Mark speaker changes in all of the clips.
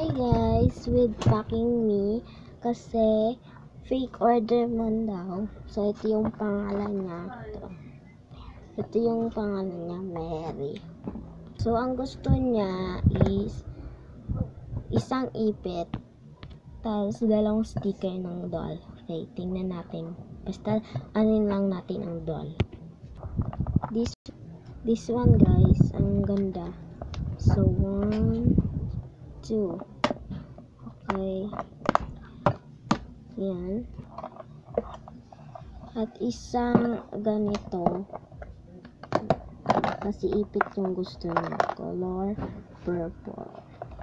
Speaker 1: Hi guys, with packing me kasi fake order man daw. So ito yung pangalan niya. Ito yung pangalan niya, Mary. So ang gusto niya is isang ipit tapos dalawang sticker ng doll. Okay, tingnan natin. Basta anin lang natin ang doll. This one guys, ang ganda. So 1, 2. Okay. Yan. At isang ganito. Kasi ipit yung gusto niya. Color purple.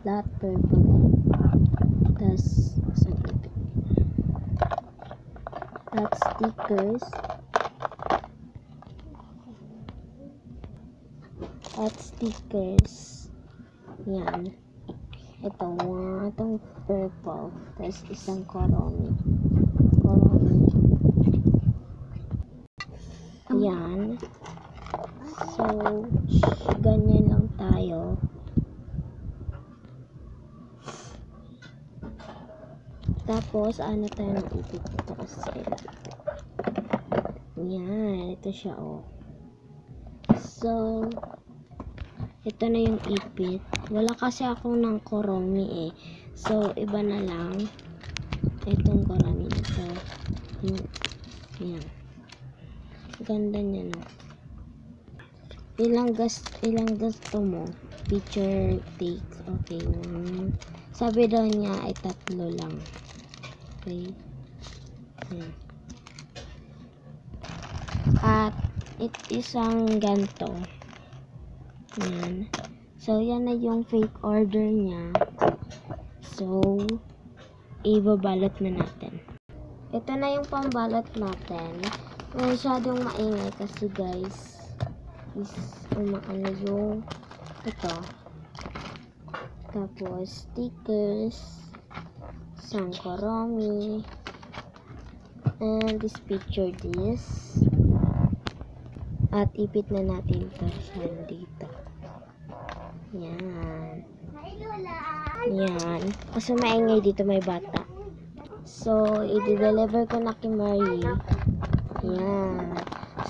Speaker 1: Lahat purple. Tapos, isang ipit. At stickers. Yan. Ito, itong purple. Tapos, isang koromi. Yan. So, ganyan lang tayo. Tapos, ano tayo ng ipit ito kasi. Yan. Ito siya, oh. So, ito na yung ipit. Wala kasi ako ng koromi eh. So, iba na lang. Itong koromi ito. Yan. Ganda niya, no? Ilang gusto mo? Picture take. Okay. Sabi daw niya ay 3 lang. Okay. Yan. At isang ganto. Yan. So, yan na yung fake order niya. So, ibabalot na natin. Ito na yung pambalot natin. Masyadong maingay kasi guys, is umaano yung ito. Tapos, stickers, isang koromi, and this picture this. At ipit na natin ito siya dito. Yan. Yan. Kasi maingay dito may bata. So, i-deliver ko na kay Mary. Yan.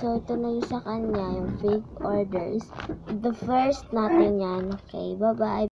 Speaker 1: So, ito na yung sa kanya, yung fake orders. The first natin yan. Okay, bye-bye.